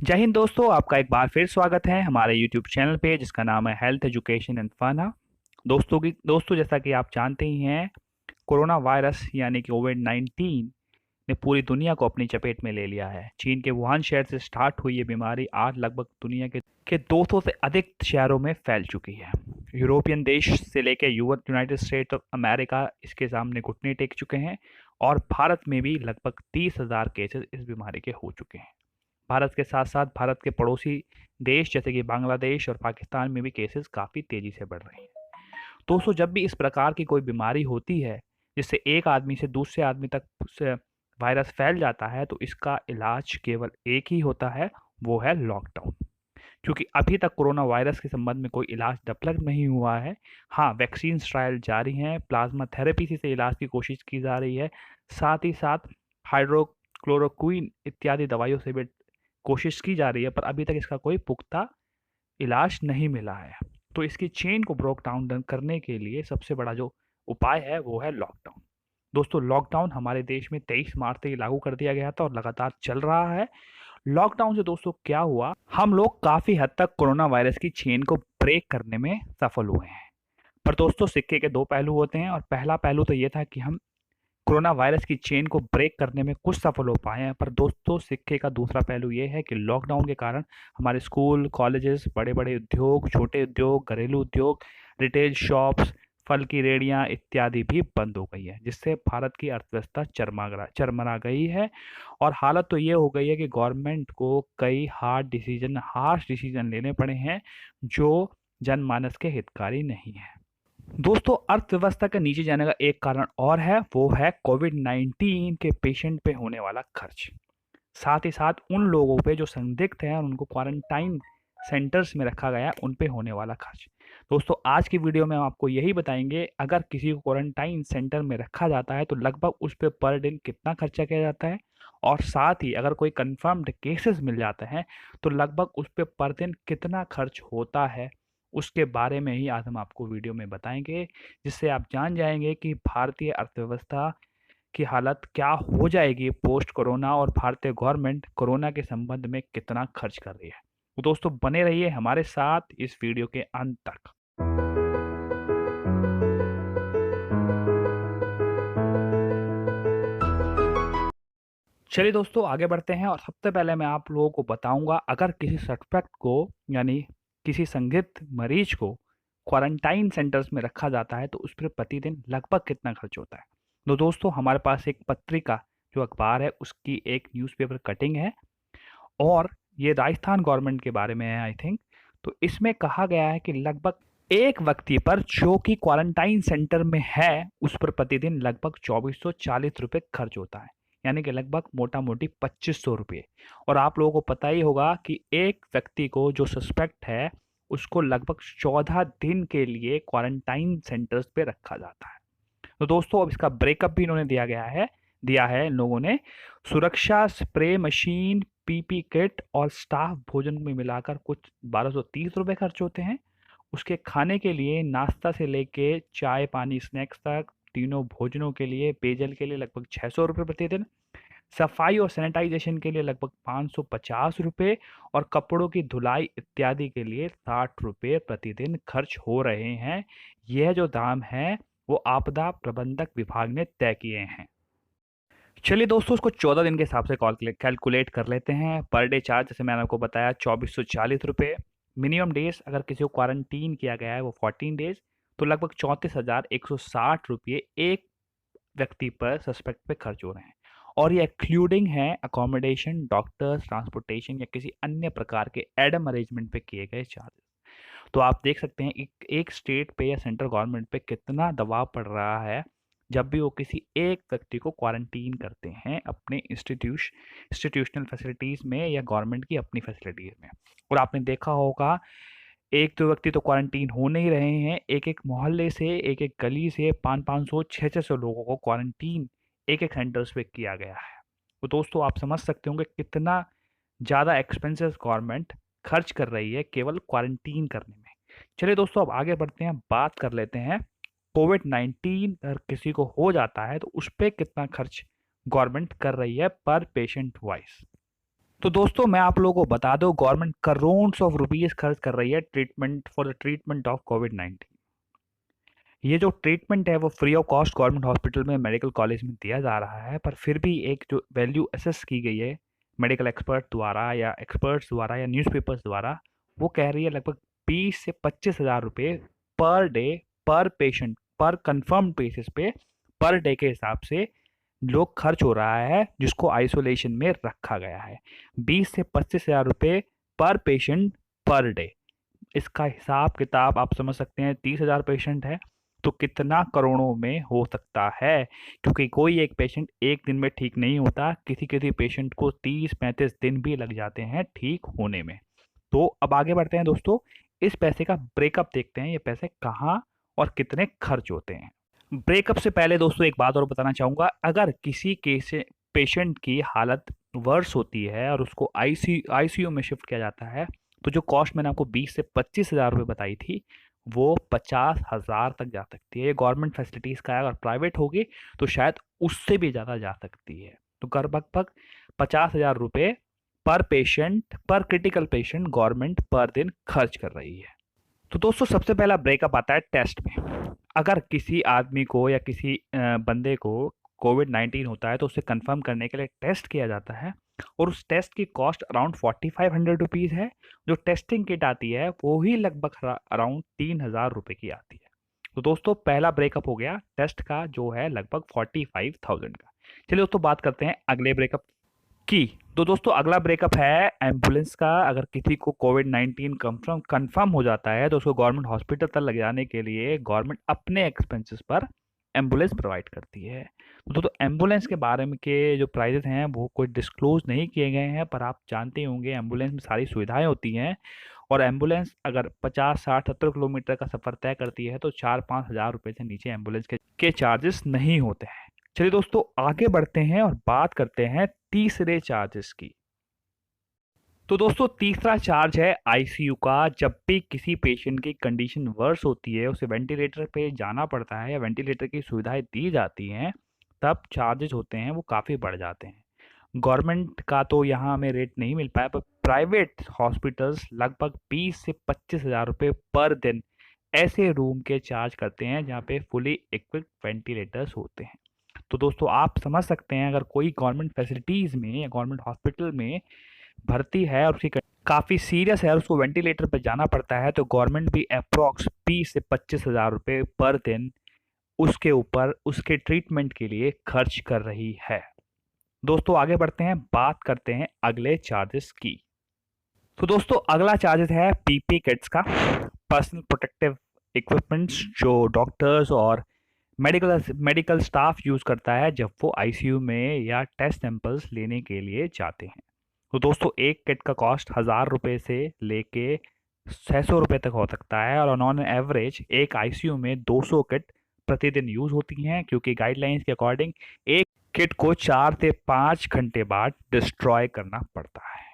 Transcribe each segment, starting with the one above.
जय हिंद दोस्तों, आपका एक बार फिर स्वागत है हमारे यूट्यूब चैनल पे जिसका नाम है हेल्थ एजुकेशन एंड फन। दोस्तों जैसा कि आप जानते ही हैं, कोरोना वायरस यानी कि कोविड-19 ने पूरी दुनिया को अपनी चपेट में ले लिया है। चीन के वुहान शहर से स्टार्ट हुई ये बीमारी आज लगभग दुनिया के 200 से अधिक शहरों में फैल चुकी है। यूरोपियन देश से लेकर यूनाइटेड स्टेट ऑफ अमेरिका इसके सामने घुटने टेक चुके हैं और भारत में भी लगभग 30,000 केसेस इस बीमारी के हो चुके हैं। भारत के साथ साथ भारत के पड़ोसी देश जैसे कि बांग्लादेश और पाकिस्तान में भी केसेस काफ़ी तेज़ी से बढ़ रहे हैं। दोस्तों, जब भी इस प्रकार की कोई बीमारी होती है जिससे एक आदमी से दूसरे आदमी तक वायरस फैल जाता है, तो इसका इलाज केवल एक ही होता है, वो है लॉकडाउन। क्योंकि अभी तक कोरोना वायरस के संबंध में कोई इलाज डेवलप नहीं हुआ है। हाँ, वैक्सीन ट्रायल जारी हैं, प्लाज्मा थेरेपी से इलाज की कोशिश की जा रही है। साथ ही साथ हाइड्रोक्लोरोक्विन इत्यादि दवाइयों से भी कोशिश की जा रही है, पर अभी तक इसका कोई पुख्ता इलाज नहीं मिला है। तो इसकी चेन को ब्रोक डाउन करने के लिए सबसे बड़ा जो उपाय है वो है लॉकडाउन। दोस्तों, लॉकडाउन हमारे देश में 23 मार्च से ही लागू कर दिया गया था और लगातार चल रहा है। लॉकडाउन से दोस्तों क्या हुआ, हम लोग काफ़ी हद तक कोरोना वायरस की चेन को ब्रेक करने में सफल हुए हैं। पर दोस्तों, सिक्के के 2 पहलू होते हैं और पहला पहलू तो ये था कि हम कोरोना वायरस की चेन को ब्रेक करने में कुछ सफल हो पाए हैं, पर दोस्तों सिक्के का दूसरा पहलू ये है कि लॉकडाउन के कारण हमारे स्कूल, कॉलेजेस, बड़े-बड़े उद्योग, छोटे उद्योग, घरेलू उद्योग, रिटेल शॉप्स, फल की रेहड़ियाँ इत्यादि भी बंद हो गई है, जिससे भारत की अर्थव्यवस्था चरमरा गई है। और हालत तो ये हो गई है कि गवर्नमेंट को कई हार्श डिसीजन लेने पड़े हैं, जो जनमानस के हितकारी नहीं है। दोस्तों, अर्थव्यवस्था के नीचे जाने का एक कारण और है, वो है कोविड-19 के पेशेंट पे होने वाला खर्च। साथ ही साथ उन लोगों पे जो संदिग्ध हैं और उनको क्वारंटाइन सेंटर्स में रखा गया है, उन पे होने वाला खर्च। दोस्तों, आज की वीडियो में हम आपको यही बताएंगे, अगर किसी को क्वारंटाइन सेंटर में रखा जाता है तो लगभग उस पे पर दिन कितना खर्चा किया जाता है, और साथ ही अगर कोई कंफर्म्ड केसेस मिल जाते हैं तो लगभग उस पे पर दिन कितना खर्च होता है, उसके बारे में ही आज हम आपको वीडियो में बताएंगे, जिससे आप जान जाएंगे कि भारतीय अर्थव्यवस्था की हालत क्या हो जाएगी पोस्ट कोरोना और भारतीय गवर्नमेंट कोरोना के संबंध में कितना खर्च कर रही है। तो दोस्तों, बने रहिए हमारे साथ इस वीडियो के अंत तक। चलिए दोस्तों, आगे बढ़ते हैं और सबसे पहले मैं आप लोगों को बताऊंगा, अगर किसी सस्पेक्ट को यानी किसी संदिग्ध मरीज को क्वारंटाइन सेंटर्स में रखा जाता है तो उस पर प्रतिदिन लगभग कितना खर्च होता है। तो दोस्तों, हमारे पास एक पत्रिका जो अखबार है उसकी एक न्यूज़पेपर कटिंग है, और ये राजस्थान गवर्नमेंट के बारे में है आई थिंक। तो इसमें कहा गया है कि लगभग एक व्यक्ति पर जो कि क्वारंटाइन सेंटर में है उस पर प्रतिदिन लगभग 2440 रुपये खर्च होता है, यानी कि लगभग मोटा मोटी 2500 रुपये। और आप लोगों को पता ही होगा कि एक व्यक्ति को जो सस्पेक्ट है उसको लगभग 14 दिन के लिए क्वारंटाइन सेंटर्स पे रखा जाता है। तो दोस्तों, अब इसका ब्रेकअप भी इन्होंने दिया है इन लोगों ने। सुरक्षा स्प्रे मशीन, पीपी किट और स्टाफ भोजन में मिलाकर कुछ 1230 रुपये खर्च होते हैं। उसके खाने के लिए नाश्ता से लेके चाय पानी स्नैक्स तक तीनों भोजनों के लिए पेयजल के लिए लगभग 600 रुपये प्रतिदिन। सफाई और सैनिटाइजेशन के लिए लगभग 550 रुपये और कपड़ों की धुलाई इत्यादि के लिए 60 रुपये प्रतिदिन खर्च हो रहे हैं। यह जो दाम है वो आपदा प्रबंधक विभाग ने तय किए हैं। चलिए दोस्तों, उसको 14 दिन के हिसाब से कैलकुलेट कर लेते हैं। पर डे चार्ज जैसे मैंने आपको बताया 2440 रुपये। मिनिमम डेज अगर किसी को क्वारंटीन किया गया है वो 14 डेज, तो लगभग 34,160 रुपये एक व्यक्ति पर सस्पेक्ट पे खर्च हो रहे हैं। और ये एक्लूडिंग है अकोमोडेशन, डॉक्टर्स, ट्रांसपोर्टेशन या किसी अन्य प्रकार के एडम अरेंजमेंट पे किए गए चार्जेस। तो आप देख सकते हैं एक स्टेट पे या सेंट्रल गवर्नमेंट पे कितना दबाव पड़ रहा है जब भी वो किसी एक व्यक्ति को क्वारंटीन करते हैं अपने इंस्टीट्यूशनल फैसिलिटीज़ में या गवर्नमेंट की अपनी फैसिलिटीज़ में। और आपने देखा होगा, एक दो व्यक्ति तो क्वारंटीन हो नहीं रहे हैं, एक एक मोहल्ले से, एक एक गली से 500 600 लोगों को क्वारंटीन एक एक सेंटर्स पे किया गया है। तो दोस्तों, आप समझ सकते होंगे कितना ज़्यादा एक्सपेंसेस गवर्नमेंट खर्च कर रही है केवल क्वारंटीन करने में। चलिए दोस्तों, अब आगे बढ़ते हैं, बात कर लेते हैं कोविड-19 अगर किसी को हो जाता है तो उस पे कितना खर्च गवर्नमेंट कर रही है पर पेशेंट वाइज। तो दोस्तों मैं आप लोगों को बता दूं, गवर्नमेंट करोड़ ऑफ रुपीस खर्च कर रही है treatment for the treatment of कोविड-19। ये जो ट्रीटमेंट है वो free of cost government hospital में, मेडिकल कॉलेज में दिया जा रहा है, पर फिर भी एक जो वैल्यू असेस की गई है मेडिकल एक्सपर्ट्स द्वारा या न्यूज़पेपर्स द्वारा, वो कह रही है लगभग 20 से 25 हज़ार रुपये पर डे, पर पेशेंट, पर कंफर्म बेसिस पे, पर डे के हिसाब से लोग खर्च हो रहा है जिसको आइसोलेशन में रखा गया है। 20 से 25 हज़ार रुपये पर पेशेंट पर डे। इसका हिसाब किताब आप समझ सकते हैं, 30 हज़ार पेशेंट है तो कितना करोड़ों में हो सकता है, क्योंकि कोई एक पेशेंट एक दिन में ठीक नहीं होता, किसी किसी पेशेंट को 30-35 दिन भी लग जाते हैं ठीक होने में। तो अब आगे बढ़ते हैं दोस्तों, इस पैसे का ब्रेकअप देखते हैं, ये पैसे कहाँ और कितने खर्च होते हैं। ब्रेकअप से पहले दोस्तों एक बात और बताना चाहूँगा, अगर किसी केस पेशेंट की हालत वर्स होती है और उसको आईसीयू में शिफ्ट किया जाता है, तो जो कॉस्ट मैंने आपको 20 से 25 हज़ार रुपये बताई थी, वो 50 हज़ार तक जा सकती है। ये गवर्नमेंट फैसिलिटीज़ का है, अगर प्राइवेट होगी तो शायद उससे भी ज़्यादा जा सकती है। तो कर लगभग 50 हज़ार रुपये पर पेशेंट, पर क्रिटिकल पेशेंट गवर्नमेंट पर दिन खर्च कर रही है। तो दोस्तों सबसे पहला ब्रेकअप आता है टेस्ट में। अगर किसी आदमी को या किसी बंदे को कोविड-19 होता है तो उसे कंफर्म करने के लिए टेस्ट किया जाता है, और उस टेस्ट की कॉस्ट अराउंड 4500 रुपीज़ है। जो टेस्टिंग किट आती है वो ही लगभग अराउंड 3000 रुपये की आती है। तो दोस्तों पहला ब्रेकअप हो गया टेस्ट का, जो है लगभग 45,000 का। चलिए दोस्तों बात करते हैं अगले ब्रेकअप की। तो दोस्तों अगला ब्रेकअप है एम्बुलेंस का। अगर किसी को कोविड-19 कंफर्म हो जाता है तो उसको गवर्नमेंट हॉस्पिटल तक ले जाने के लिए गवर्नमेंट अपने एक्सपेंसेस पर एम्बुलेंस प्रोवाइड करती है। तो दोस्तों एम्बुलेंस के बारे में के जो प्राइजेस हैं वो कोई डिस्क्लोज नहीं किए गए हैं, पर आप जानते होंगे एम्बुलेंस में सारी सुविधाएं होती हैं, और एम्बुलेंस अगर 50-60-70 किलोमीटर का सफ़र तय करती है तो 4-5 हज़ार रुपये से नीचे एम्बुलेंस के चार्जेस नहीं होते हैं। चलिए दोस्तों आगे बढ़ते हैं और बात करते हैं तीसरे चार्जेस की। तो दोस्तों तीसरा चार्ज है आईसीयू का। जब भी किसी पेशेंट की कंडीशन वर्स होती है, उसे वेंटिलेटर पे जाना पड़ता है या वेंटिलेटर की सुविधाएं दी जाती हैं, तब चार्जेस होते हैं वो काफ़ी बढ़ जाते हैं। गवर्नमेंट का तो यहाँ हमें रेट नहीं मिल पाया, पर प्राइवेट हॉस्पिटल्स लगभग 20 से 25 हज़ार रुपये पर दिन ऐसे रूम के चार्ज करते हैं जहाँ पे फुली इक्विप्ड वेंटिलेटर्स होते हैं। तो दोस्तों आप समझ सकते हैं, अगर कोई गवर्नमेंट फैसिलिटीज़ में या गवर्नमेंट हॉस्पिटल में भर्ती है और उसकी काफ़ी सीरियस है और उसको वेंटिलेटर पे जाना पड़ता है, तो गवर्नमेंट भी अप्रॉक्स 20 से 25 हज़ार रुपये पर दिन उसके ऊपर उसके ट्रीटमेंट के लिए खर्च कर रही है। दोस्तों आगे बढ़ते हैं, बात करते हैं अगले चार्जेस की। तो दोस्तों अगला चार्जेस है पीपी किट्स का, पर्सनल प्रोटेक्टिव इक्विपमेंट्स, जो डॉक्टर्स और मेडिकल स्टाफ यूज़ करता है जब वो आईसीयू में या टेस्ट सैंपल्स लेने के लिए जाते हैं। तो दोस्तों एक किट का कॉस्ट 1000 रुपये से लेके 600 रुपये तक हो सकता है, और ऑन एवरेज एक आईसीयू में 200 किट प्रतिदिन यूज़ होती हैं, क्योंकि गाइडलाइंस के अकॉर्डिंग एक किट को 4 से 5 घंटे बाद डिस्ट्रॉय करना पड़ता है।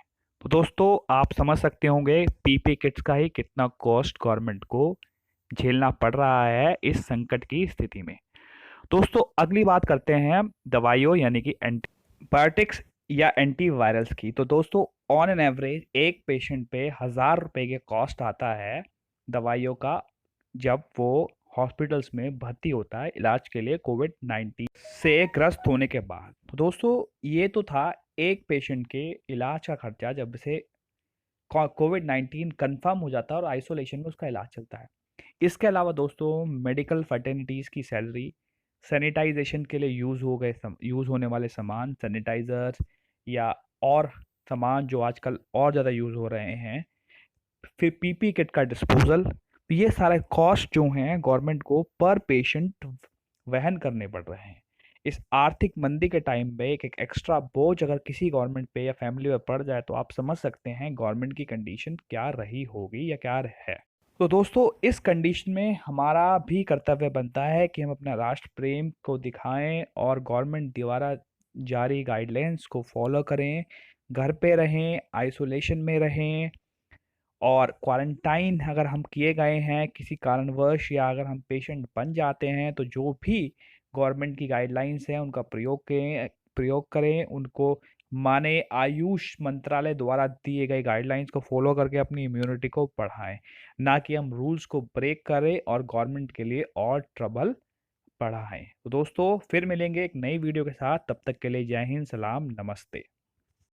तो दोस्तों आप समझ सकते होंगे पीपी किट्स का ही कितना कॉस्ट गवर्नमेंट को झेलना पड़ रहा है इस संकट की स्थिति में। दोस्तों अगली बात करते हैं दवाइयों यानी कि एंटीबायोटिक्स या एंटीवायरल्स की। तो दोस्तों ऑन एन एवरेज एक पेशेंट पे 1000 रुपये के कॉस्ट आता है दवाइयों का, जब वो हॉस्पिटल्स में भर्ती होता है इलाज के लिए कोविड-19 से ग्रस्त होने के बाद। तो दोस्तों ये तो था एक पेशेंट के इलाज का खर्चा जब से कोविड-19 कंफर्म हो जाता है और आइसोलेशन में उसका इलाज चलता है। इसके अलावा दोस्तों मेडिकल फर्टेनिटीज़ की सैलरी, सैनिटाइजेशन के लिए यूज़ होने वाले सामान, सैनिटाइज़र्स या और सामान जो आजकल और ज़्यादा यूज़ हो रहे हैं, फिर पीपी किट का डिस्पोजल, ये सारे कॉस्ट जो हैं गवर्नमेंट को पर पेशेंट वहन करने पड़ रहे हैं। इस आर्थिक मंदी के टाइम पे एक एक्स्ट्रा बोझ अगर किसी गवर्नमेंट पे या फैमिली पे पड़ जाए तो आप समझ सकते हैं गवर्नमेंट की कंडीशन क्या रही होगी या क्या है। तो दोस्तों इस कंडीशन में हमारा भी कर्तव्य बनता है कि हम अपना राष्ट्र प्रेम को दिखाएं और गवर्नमेंट द्वारा जारी गाइडलाइंस को फॉलो करें, घर पे रहें, आइसोलेशन में रहें, और क्वारंटाइन अगर हम किए गए हैं किसी कारणवश या अगर हम पेशेंट बन जाते हैं तो जो भी गवर्नमेंट की गाइडलाइंस हैं उनका प्रयोग करें, उनको माने आयुष मंत्रालय द्वारा दिए गए गाइडलाइंस को फॉलो करके अपनी इम्यूनिटी को बढ़ाएं, ना कि हम रूल्स को ब्रेक करें और गवर्नमेंट के लिए और ट्रबल बढ़ाएं। तो दोस्तों फिर मिलेंगे एक नई वीडियो के साथ, तब तक के लिए जय हिंद, सलाम, नमस्ते।